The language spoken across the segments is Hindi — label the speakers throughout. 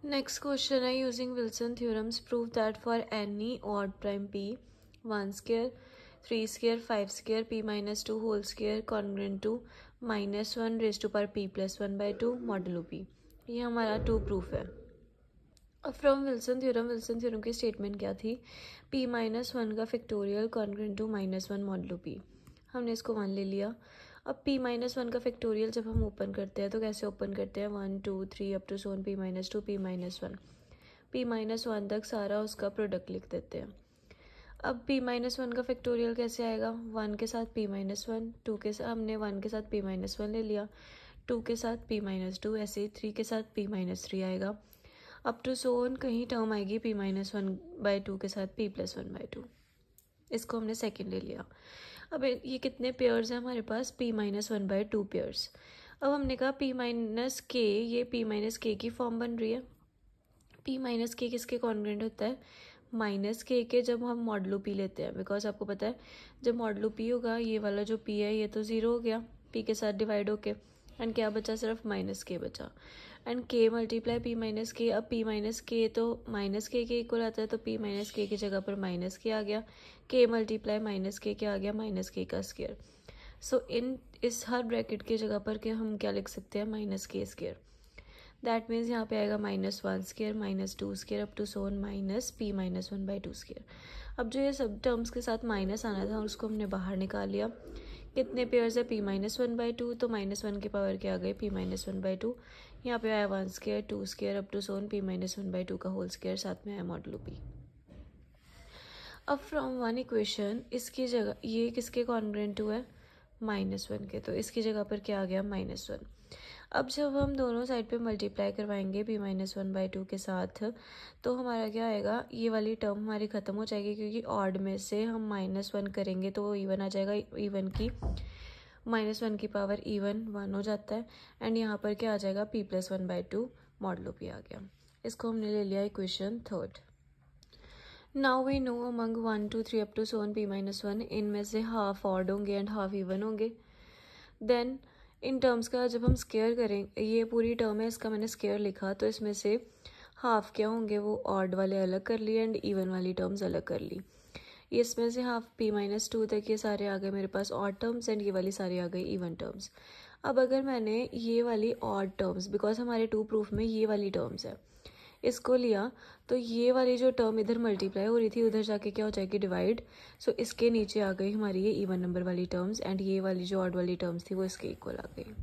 Speaker 1: नेक्स्ट क्वेश्चन है, using Wilson theorems prove that for any odd prime p 1 square 3 square 5 square p minus 2 whole square congruent to -1 raise to power p plus 1/2 modulo p। ये हमारा 2 प्रूफ है। अब फ्रॉम विल्सन थ्योरम की स्टेटमेंट क्या थी, p माइनस 1 का factorial congruent to -1 modulo p। हमने इसको 1 ले लिया। अब p माइनस 1 का फैक्टोरियल जब हम ओपन करते हैं तो कैसे ओपन करते हैं, 1 2 3 up to so on p minus 2 p minus 1, p minus 1 तक सारा उसका प्रोडक्ट लिख देते हैं। अब p माइनस 1 का फैक्टोरियल कैसे आएगा, 1 के साथ p माइनस 1, 2 के साथ हमने 1 के साथ p माइनस 1 ले लिया, 2 के साथ p माइनस 2, ऐसे ही 3 के साथ p माइनस 3 आएगा। अप टू सोन कहीं टर्म आएगी p माइनस 1/2 के साथ p प्लस 1/2। इसको हमने सेकेंड ले लिया। अब ये कितने पेयर्स हैं हमारे पास, p माइनस 1/2 पेयर्स। अब हमने कहा p माइनस के, ये p माइनस के की फॉर्म बन रही है। p माइनस के किसके कॉन्ग्रुएंट होता है, माइनस के जब हम मॉडुलो p लेते हैं, बिकॉज आपको पता है जब मॉडुलो p होगा ये वाला जो p है ये तो 0 हो गया p के साथ डिवाइड होके, एंड क्या बचा, सिर्फ माइनस के बचा, and k multiply p minus के। अब p माइनस के तो माइनस के इक्वल आता है, तो p माइनस के की जगह पर माइनस के आ गया, k मल्टीप्लाई माइनस के क्या आ गया, माइनस के का स्क्वायर। सो इस हर ब्रैकेट की जगह पर के हम क्या लिख सकते हैं, माइनस के स्क्वायर। दैट मीन्स यहाँ पे आएगा -1 square -2 square up to so on minus p minus 1/2 square. अब जो ये सब टर्म्स के साथ माइनस आना था उसको हमने बाहर निकाल लिया। कितने पेयर्स है, p माइनस 1/2, तो -1 के पावर के आ गए p माइनस 1/2। यहाँ पे आया 1 square 2 square up to so on p minus 1/2 का होल स्क्वायर, साथ में आया मॉडुलो p। अब फ्रॉम वन इक्वेशन इसकी जगह ये किसके कॉन्ग्रुएंट हुआ है, -1 के, तो इसकी जगह पर क्या आ गया, -1। अब जब हम दोनों साइड पे मल्टीप्लाई करवाएंगे p माइनस 1/2 के साथ, तो हमारा क्या आएगा, ये वाली टर्म हमारी ख़त्म हो जाएगी, क्योंकि ऑड में से हम -1 करेंगे तो वो इवन आ जाएगा, इवन की -1 की पावर इवन 1 हो जाता है, एंड यहाँ पर क्या आ जाएगा, p प्लस 1/2 मॉडुलो p आ गया। इसको हमने ले लिया equation third. Now we know among 1 2 3 up to so on p minus 1 इनमें से हाफ ऑड होंगे एंड हाफ इवन होंगे। देन इन टर्म्स का जब हम स्क्वायर करें, ये पूरी टर्म है इसका मैंने स्क्वायर लिखा, तो इसमें से हाफ क्या होंगे, वो ऑड वाले अलग कर लिए एंड इवन वाली टर्म्स अलग कर ली। इसमें से हाफ p माइनस 2 तक ये सारे आ गए मेरे पास ऑड टर्म्स, एंड ये वाली सारी आ गई इवन टर्म्स। अब अगर मैंने ये वाली ऑड टर्म्स, बिकॉज हमारे 2 प्रूफ में ये वाली टर्म्स है, इसको लिया, तो ये वाली जो टर्म इधर मल्टीप्लाई हो रही थी उधर जाके क्या हो जाएगी, डिवाइड। सो इसके नीचे आ गई हमारी ये इवन नंबर वाली टर्म्स, एंड ये वाली जो ऑड वाली टर्म्स थी वो इसके इक्वल आ गई।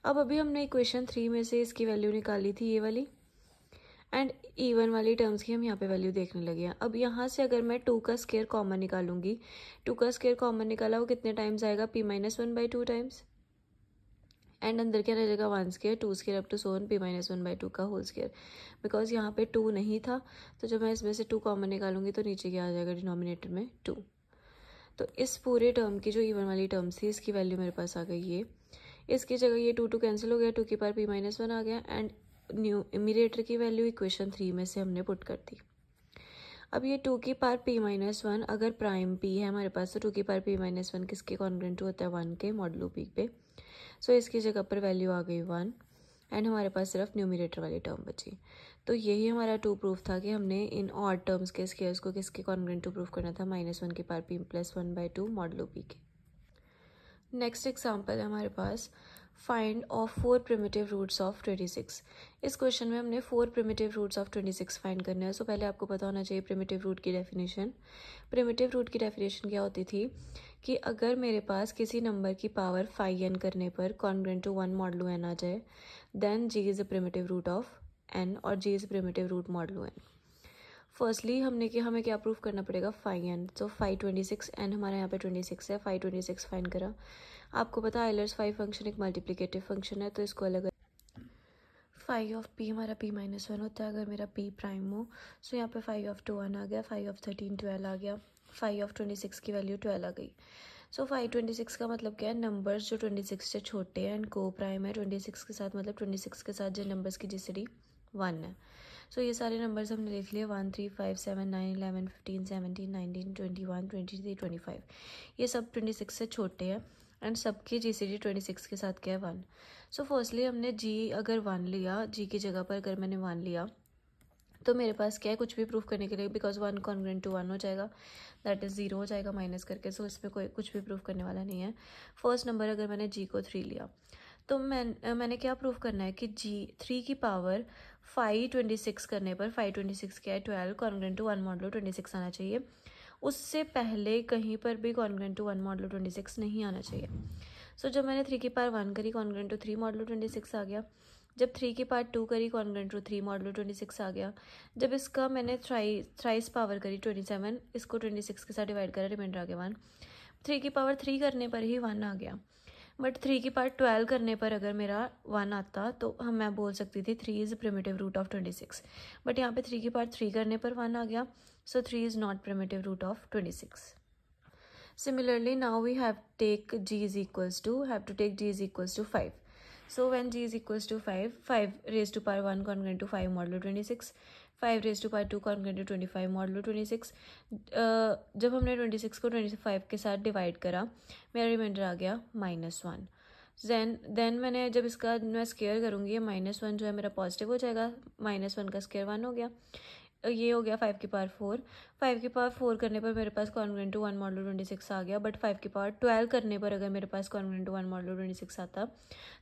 Speaker 1: अब अभी हमने इक्वेशन 3 में से इसकी वैल्यू निकाली थी ये वाली, एंड इवन वाली टर्म्स की हम यहाँ पे वैल्यू देखने लगे हैं। अब यहाँ से अगर मैं 2 का स्क्वायर कॉमन निकालूंगी, 2 का स्क्वायर कॉमन निकाला वो कितने टाइम्स आएगा, p माइनस 1/2 टाइम्स, एंड अंदर क्या रह जाएगा, 1 square 2 square up to so on p minus 1/2 का होल स्क्वायर। बिकॉज यहाँ पे 2 नहीं था, तो जब मैं इसमें से 2 कॉमन निकालूंगी तो नीचे क्या आ जाएगा, डिनोमिनेटर में 2। तो इस पूरे टर्म की जो इवन वाली टर्म्स थी इसकी वैल्यू मेरे पास आ गई ये, इसकी जगह ये 2 कैंसिल हो गया, 2 की पावर p माइनस 1 आ गया, एंड न्यूमरेटर की वैल्यू इक्वेशन 3 में से हमने पुट कर दी। अब ये 2 की पावर p माइनस 1 अगर प्राइम p है हमारे पास, तो 2 की पावर p माइनस 1 किसके कॉन्ग्रुएंट होता है, 1 के मॉडुलो p पे। सो इसकी जगह पर वैल्यू आ गई 1, एंड हमारे पास सिर्फ न्यूमरेटर वाली टर्म बची। तो यही हमारा 2 प्रूफ था कि हमने इन ऑड टर्म्स के स्क्वायर्स को किसके कॉन्ग्रुएंट टू प्रूफ करना था, -1 की power p plus 1/2 modulo p के। नेक्स्ट एग्जाम्पल है हमारे पास, find of 4 primitive roots of 26। इस क्वेश्चन में हमने 4 प्रिमिटिव रूट्स ऑफ 26 फाइंड करने हैं। सो पहले आपको पता होना चाहिए प्रिमिटिव रूट की डेफिनेशन। प्रिमिटिव रूट की डेफिनेशन क्या होती थी कि अगर मेरे पास किसी नंबर की पावर 5n करने पर कॉन्ग्रुएंट टू 1 मॉडुलो n आ जाए, then g is a primitive root of n, और g is primitive root modulo n। Firstly हमें क्या प्रूफ करना पड़ेगा, 5n, तो 526 n हमारे यहाँ पे 26 है, 526 फाइंड करा। आपको पता है आइलर्स 5 फंक्शन एक मल्टीप्लिकेटिव फंक्शन है, तो इसको अलग, 5 ऑफ p हमारा p माइनस 1 होता है अगर मेरा p प्राइम हो। सो यहाँ पे 5 ऑफ 2 1 आ गया, 5 ऑफ 13 12 आ गया, 5 ऑफ 26 की वैल्यू 12 आ गई। सो 526 का मतलब क्या है, नंबर्स जो 26 से छोटे हैं एंड को प्राइम है 26 के साथ, मतलब 26 के साथ जो नंबर्स की जीसीडी 1 है। सो ये सारे नंबर्स हमने लिख लिए, 1 3 5 7 9 11 15 17 19 21 23 25, ये सब 26 से छोटे हैं, एंड सबकी GCD 26 के साथ क्या है 1. सो फर्स्टली हमने G अगर 1 लिया, G की जगह पर अगर मैंने 1 लिया तो मेरे पास क्या है कुछ भी प्रूफ करने के लिए, बिकॉज 1 कॉन्ग्रुएंट टू 1 हो जाएगा, दैट इज़ 0 हो जाएगा माइनस करके. सो इसमें कोई कुछ भी प्रूफ करने वाला नहीं है. फर्स्ट नंबर अगर मैंने G को 3 लिया तो मैंने क्या प्रूफ करना है कि G 3 की पावर 526 करने पर 526 क्या है 12 कॉन्ग्रुएंट टू 1 मॉडुलो 26 आना चाहिए. उससे पहले कहीं पर भी कॉन्ग्रुएंट टू 1 मॉडुलो 26 नहीं आना चाहिए. सो जब मैंने 3 की पावर 1 करी कॉन्ग्रुएंट टू 3 मॉडुलो 26 आ गया. जब 3 की पावर 2 करी कॉन्ग्रुएंट टू 3 मॉडुलो 26 आ गया. जब इसका मैंने थ्राइस पावर करी 27, इसको 26 के साथ डिवाइड करा, रिमाइंडर आ गया 1. 3 की पावर 3 करने पर ही 1 आ गया. बट 3 की पावर 12 करने पर अगर मेरा 1 आता तो मैं बोल सकती थी 3 is primitive root of 26. But यहाँ पे 3 की पावर 3 करने पर 1 आ गया. So 3 is not primitive root of 26. Similarly, now we have to take G is equals to 5. So when G is equals to 5 raised to power 1 congruent to 5 modulo 26, 5 raised to power 2 congruent to 25 modulo 26. जब हमने 26 को 25 के साथ डिवाइड करा, मेरा रिमाइंडर आ गया -1. देन मैंने जब इसका मैं स्केयर करूँगी, -1 जो है मेरा पॉजिटिव हो जाएगा, -1 का स्केयर 1 हो गया. ये हो गया 5 की पावर 4. 5 की पावर 4 करने पर मेरे पास कॉन्ग्रुएंट टू 1 मॉडुलो 26 आ गया. बट 5 की पावर 12 करने पर अगर मेरे पास कॉन्ग्रुएंट टू 1 मॉडुलो 26 आता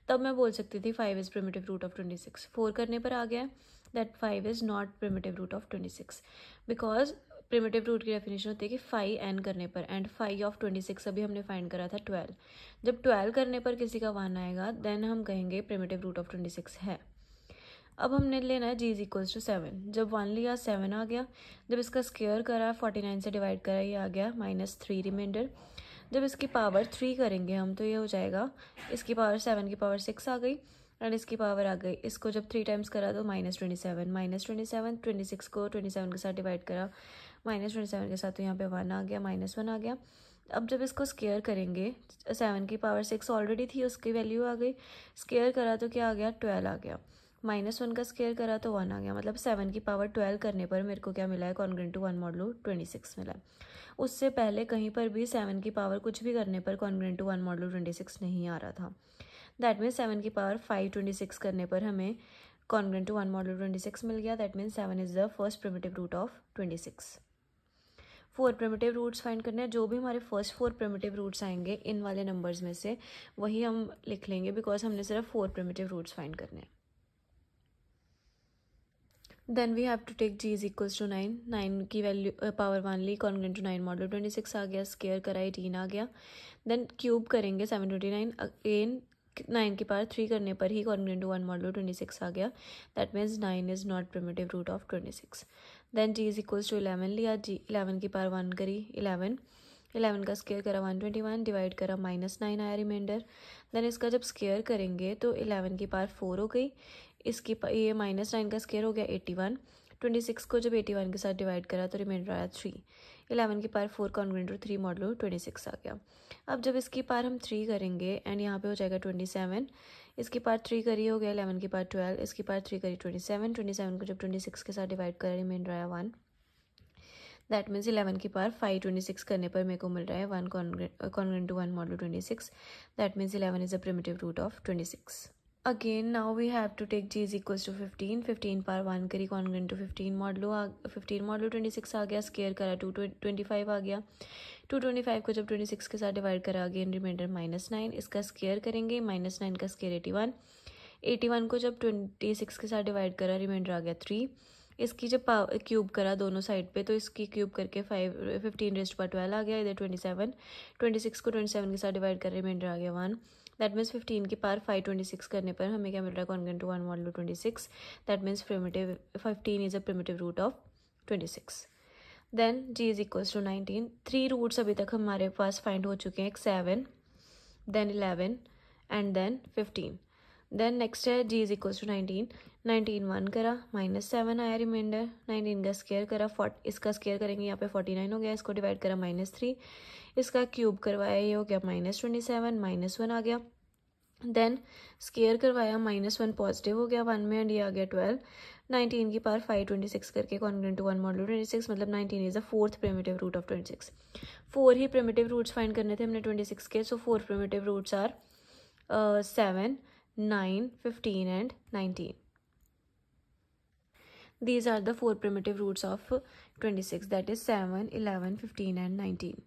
Speaker 1: तब मैं बोल सकती थी 5 इज़ प्रिमिटिव रूट ऑफ 26. 4 करने पर आ गया that 5 is not primitive root of 26, because primitive root की डेफिनेशन होती है कि 5n करने पर, एंड 5 ऑफ 26 अभी हमने फाइंड करा था 12. जब 12 करने पर किसी का 1 आएगा देन हम कहेंगे प्रिमिटिव रूट ऑफ 26 है. अब हमने लेना है G इज इक्वल्स टू 7. जब 1 लिया 7 आ गया. जब इसका स्केयर करा 49 से डिवाइड करा, ये आ गया -3 रिमाइंडर. जब इसकी पावर 3 करेंगे हम तो ये हो जाएगा, इसकी पावर 7 की पावर 6 आ गई एंड इसकी पावर आ गई. इसको जब 3 टाइम्स करा तो -27 26 को 27 के साथ डिवाइड करा, -27 के साथ तो यहाँ पे 1 आ गया, -1 आ गया. अब जब इसको स्केयर करेंगे 7 की पावर 6 ऑलरेडी थी, उसकी वैल्यू आ गई. स्केयर करा तो क्या आ गया 12 आ गया. -1 का स्केयर करा तो 1 आ गया. मतलब 7 की पावर 12 करने पर मेरे को क्या मिला है कॉन्ग्रुएंट टू 1 मॉडुलो 26 मिला है. उससे पहले कहीं पर भी 7 की पावर कुछ भी करने पर कॉन्ग्रुएंट टू 1 मॉडुलो 26 नहीं आ रहा था. दैट मीन्स 7 की पावर 526 करने पर हमें कॉन्ग्रुएंट टू 1 मॉडुलो 26 मिल गया. That means 7 is the first primitive root of 26. 4 primitive roots find करने हैं. जो भी हमारे फर्स्ट 4 प्रिमिटिव रूट्स आएंगे इन वाले नंबर्स में से वही हम लिख लेंगे, बिकॉज हमने सिर्फ 4 प्रिमिटिव रूट्स फाइंड करने हैं. Then we have to take G is equals to 9. 9 की वैल्यू पावर 1 ली, कॉन्ग्रुएंट टू 9 मॉडुलो 26 आ गया. स्केयर करा 18 आ गया. देन क्यूब करेंगे 729. अगेन 9 की पावर 3 करने पर ही कॉन्ग्रुएंट टू 1 मॉडुलो 26 आ गया. That means 9 is not primitive root of 26. Then G is equals to 11 लिया. G 11 की पावर 1 करी 11 का स्केयर करा 121, डिवाइड करा -9 आया रिमाइंडर. देन इसका जब स्केयर करेंगे तो 11 की पावर 4 हो गई. इसकी ये -9 का स्केयर हो गया 81. 26 को जब 81 के साथ डिवाइड करा तो रिमाइंडर आया 3. 11 की पावर 4 कॉन्ग्रुएंट टू 3 मॉडुलो 26 आ गया. अब जब इसकी पावर हम 3 करेंगे एंड यहाँ पे हो जाएगा 27. इसकी पावर 3 करी हो गया 11 की पावर 12. इसकी पावर 3 करी 27 को जब 26 के साथ डिवाइड करा रिमाइंडर आया 1. दैट मीन्स 11 की पावर 526 करने पर मेरे को मिल रहा है 1 congruent to 1 modulo 26. That means 11 is a primitive root of 26. Again now we have to take G is equals to 15. 15 power 1 करी कॉन्ग्रुएंट टू 15 मॉडुलो 26 आ गया. स्केयर करा 225 आ गया. 225 को जब 26 के साथ डिवाइड करा अगेन रिमाइंडर -9. इसका स्केयर करेंगे -9 का स्केयर 81 को जब 26 के साथ डिवाइड करा रिमाइंडर आ गया 3. इसकी जब क्यूब करा दोनों साइड पे तो इसकी क्यूब करके 15 रेज़्ड टू 12 आ गया. इधर 26 को 27 के साथ डिवाइड कर रिमाइंडर आ गया 1. दैट मीन्स 15 की पावर 526 करने पर हमें क्या मिल रहा है congruent to 1 modulo 26. That means 15 is a primitive root of 26. Then G is equals to 19. 3 roots अभी तक हमारे पास फाइंड हो चुके हैं, 7 then 11 and then 15. Then next है G इज इक्वल्स टू 19 1 करा -7 आया रिमाइंडर. 19 का स्केयर करा, इसका स्केयर करेंगे यहाँ पे 49 हो गया. इसको डिवाइड करा -3. इसका क्यूब करवाया ये हो गया -27 -1 आ गया. देन स्केयर करवाया, -1 पॉजिटिव हो गया 1 में एंड ये आ गया 12। 19 की पावर 5 26 करके कॉन्ग्रुएंट टू 1 मॉडुलो 26, मतलब 19 is the fourth primitive root of 26। 4 ही प्रिमिटिव रूट्स फाइंड करने थे हमने 26 के, so 4 primitive roots are 7, 9, 15 and 19। These are the 4 primitive roots of 26, that is 7, 11, 15 and 19.